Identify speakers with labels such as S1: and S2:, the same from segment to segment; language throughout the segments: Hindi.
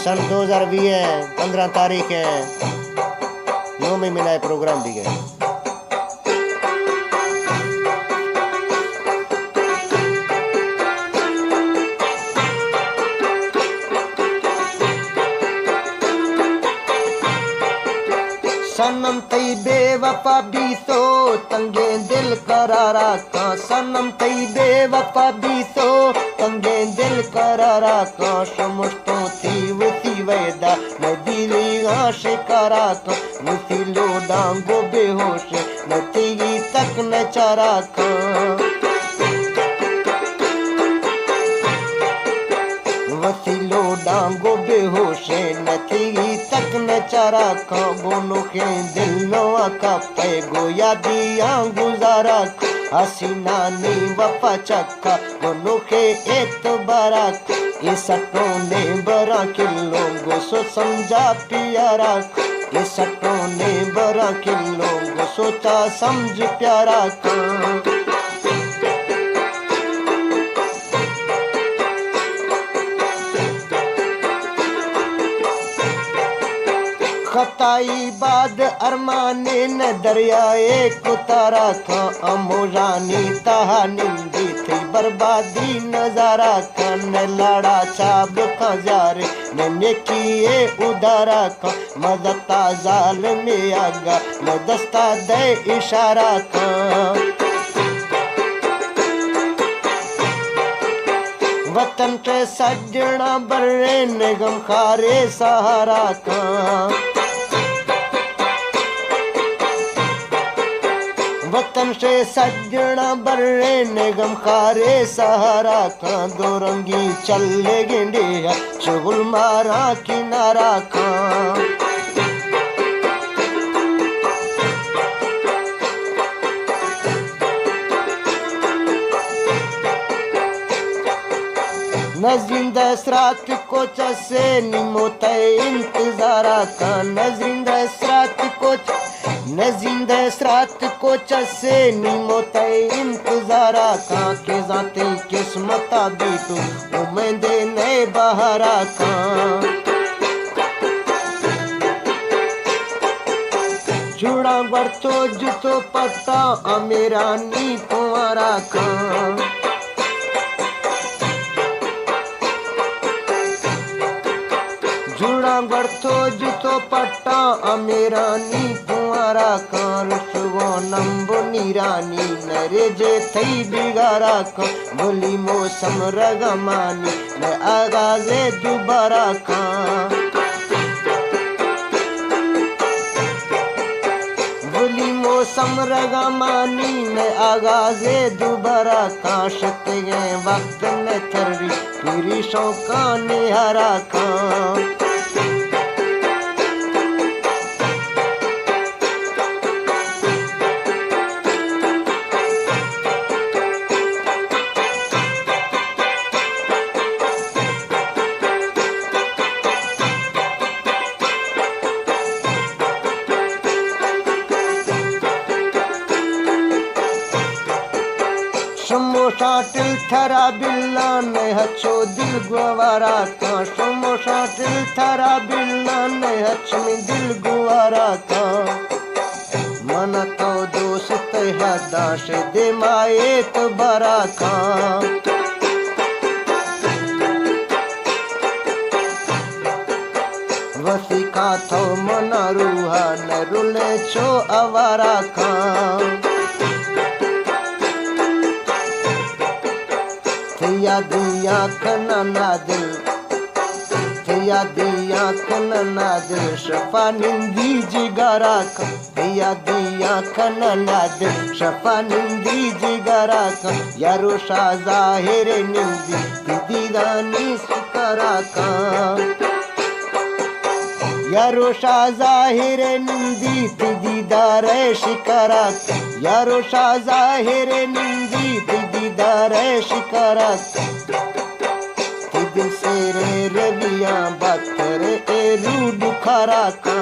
S1: सन 2020 है, 15 तारीख है, 9 में मिला है प्रोग्राम भी है। सनम तई बेवफा भी सो तंगे दिल करारा का, सनम तई बेवफा भी सो तंगे दिल करारा का, शमुश्तो थी वसी वैदा न दिली आशिकारा का, वसी लो डांगो बेहोश न थी तक न चारा का, वसीलो डांगो बेहोश न थी तक न चारा का, गोनो के दिल नवा का पे गोया दिया गुजारा, हसीना नी वफा चक्का गोनो के एतबारा, इसटों ने बरा किलो गो सो समझा प्यारा, इसटों ने बरा किलो गो सोचा समझ प्यारा का, खताई बाद अरमाने न दरियाए कुतारा था, अमोरानी तहा निंदी थी बर्बादी नजारा का, न लाड़ा चाब का जारे न नेकिए उदारा का, मदता जाल में आगा न दस्ता दे इशारा का, वतन के सजना बर्रे निगम खारे सहारा का, वतन से सजना बर्रे निगम खारे सहारा का, दो रंगी चले गेंडिया चुगल मारा किनारा का, न जिंदा सरात को चसे निमोते इंतजारा का, न जिंदा सरात को न जिंदा सरात को चसे निमोते इंतजारा का, के जाते किस्मता बीतू उम्मीदे नए बहारा का, जुड़ा बरतो जुतो पट्टा अमेरा नी कुंवारा का, जुड़ा बरतो जुतो पट्टा अमेरा नी कुंवारा का, रुसवो नंबो निरानी नरे जे थई बिगारा का, बोली मौसम रगमानी न आगाजे दोबारा का, बोली मौसम रगमानी न आगाजे दोबारा का, शते वक्त न थरी तेरी शौका निहारा का, शमोशाटिल थरा बिल्ला ने हचो दिल गुवारा का, शमोशाटिल थरा बिल्ला ने हच में दिल गुवारा का, मन तो दोस्त हदाश दे माए तो बरा का, वसी का थो मना रूहा न रुले छो अवारा का, थिया दिया कनना दिल, थिया दिया कनना दिल, शफा निंदी जिगारा का, थिया दिया कनना दिल, शफा निंदी जिगारा का, यारो शाह जाहिर निंदी दीदानी सुकरा का, यारो शाह जाहिर निंदी दीदार शिकारा का, यारो शाह जाहिर निंदी दीदार शिकारा का, दिल से रे रविया बत्तर ए रू बुखारा का,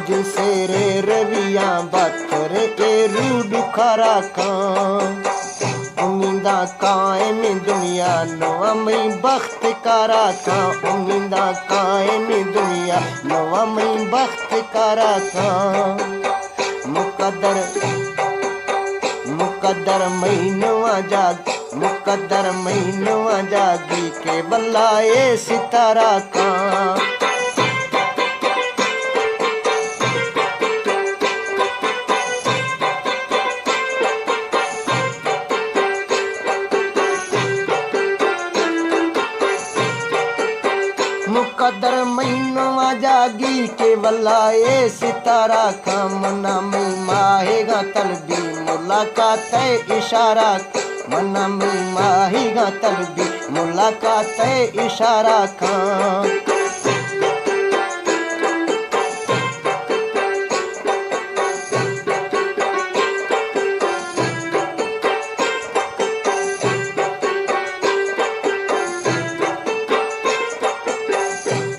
S1: दिल से रे रविया बत्तर ए रू बुखारा का, उम्मीदा कायम दुनिया नो अमरी बख्त कारा का उम्मीदा कायम दुनिया नो अमरी बख्त कारा का मुकद्दर मुकद्दर महीनवा जाग मुकद्दर महीनवा जागी के बल्लाए सितारा का मुकद्दर महीनवा जागी के बल्लाए सितारा का मना में माहेगा तलबी मुलाकात इशारा मना में माहेगा तलबी मुलाकात इशारा का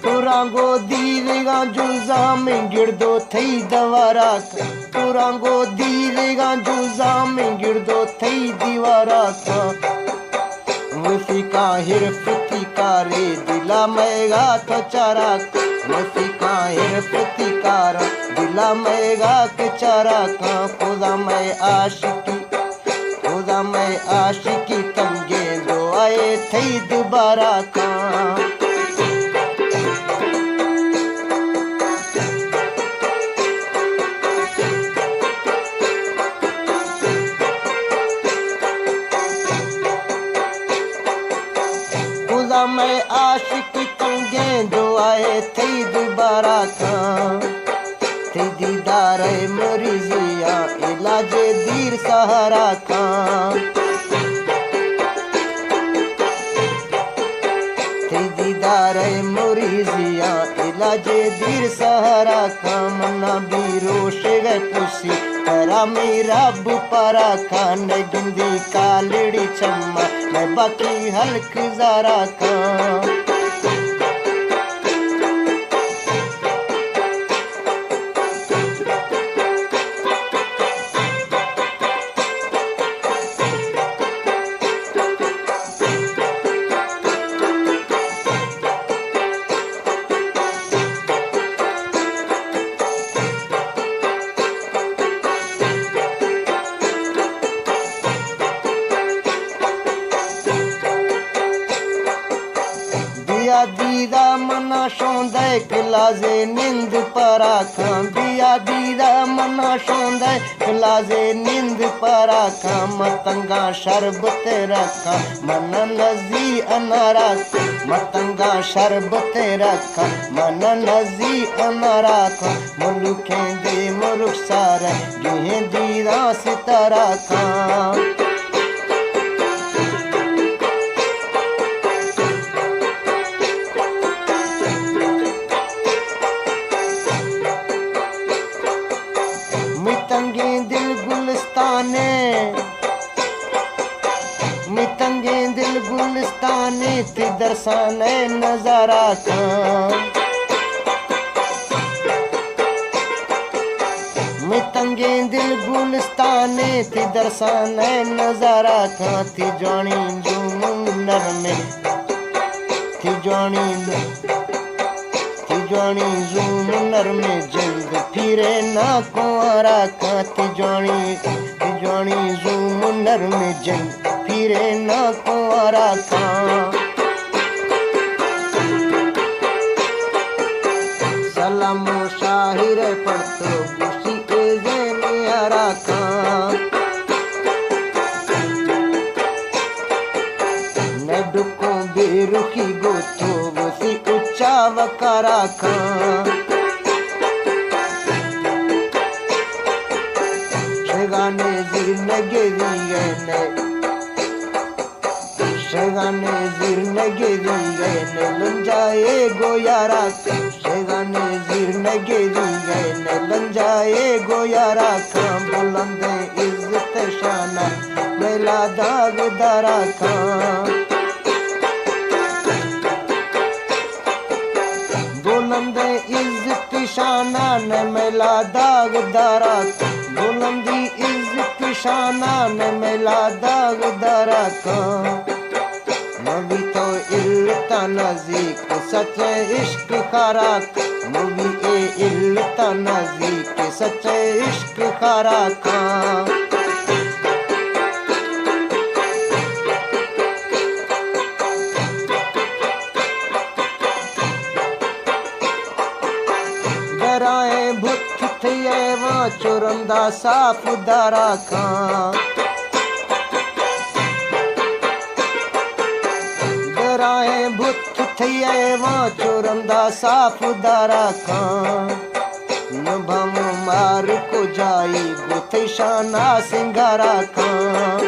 S1: तुरांगो दीवेगा जुजा में गिरदो थई दवारा का तुरांगो दीवेगा जुजा में गिरदो थई दीवारा का मुफिका हिरफती कारे दिला मैगा तो चारा मुफिका हिरफती कारा दिला मैगा के चारा का खुदा मैं आशिकी तंगे दो आए थई दोबारा का मैं आशिकी तंगे दो आए थी दोबारा का थी दीदार मरीजिया इलाज दीर सहारा का थी दीदार मरीजिया इलाज दीर सहारा का मना भी रोश गए पुसी तरा मेरा बुपारा का न गिंदी कालड़ी चम्मा मैं बाकी हल्क जारा का दीदा मना शोंदे क्लाजे नींद परा खां बिया दीदा मना शोंदे क्लाजे नींद परा खां मतंगा शरबत रखा मन नजी अनारा मतंगा शरबत रखा मन नजी अनारा खां मुलुखें दे मुरुख सारे गिहें दीदा सितारा खां मितंगे दिल गुलिस्ताने थी दरसाने नजारा का मितंगे दिल गुलिस्ताने थी दरसाने नजारा का थी जानी जुनर में थी जानी जुनर में जल्द फिरे ना कुंवारा का थी जानी जुनर में जल्द फिरे ना कुंवारा का सलाम शाहिर पढ़तो बुशी के ज़ेनियारा का नडुको बेरुखी गोतो बुशी उच्चा वकारा का शगाने जिरनगे दिए ने लंजाए गोयारा शगाने जिरनगे दिए ने लंजाए गोयारा का बुलंदे इज्जत शाना मेला दागदारा का बुलंदे इज्जत शाना न मेला दागदारा बुलंदी इज्जत निशाना न मिला दाग दारा का मूवी तो इल्ता नजीक सच इश्क खारा मूवी ए इल्ता नजीक सच इश्क खारा का डराए भुत थिए वहाँ चुरंदा साफ दारा खां डराए भुत थिए वहाँ चुरंदा साफ दारा खां न भम मार को जाई गुथे शाना सिंगारा खां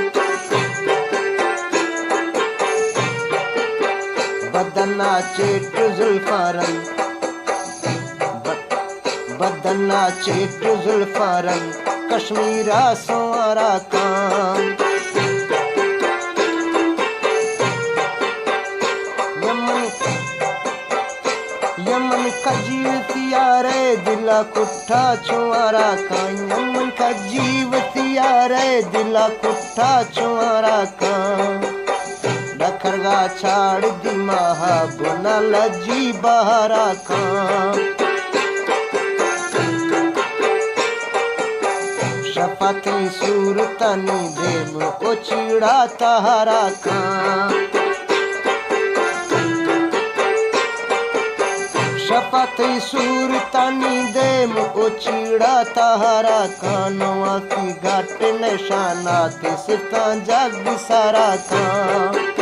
S1: बदना चेट जुल्फारन बदना चेट जुल्फारन कश्मीरा सुवारा कां यमन कजीव तियारे दिला कुट्ठा छुआरा कां यमन कजीव तियारे दिला कुट्ठा छुआरा कां डखरगा छाड़ दी महा बुना लजी बहारा कां शपथी सूरतनी देम ओछड़ा तहारा खां शपथी सूरतनी देम ओछड़ा तहारा खां नवा की घाट निशाना ते सिफता जग सारा खां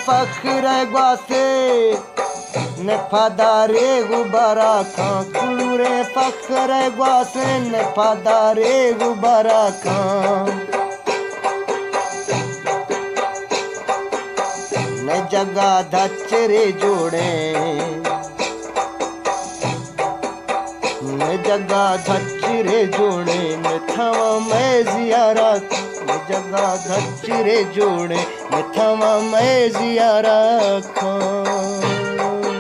S1: फख्र ग्वासे नफादारे गुबारा खां कुलूरे फख्र ग्वासे नफादारे गुबारा खां न जगा धचरे जोड़े न जगा धचरे जोड़े न थवा मैं जियारा जगा धचरे जोड़े मिठवा मैं जियारा खां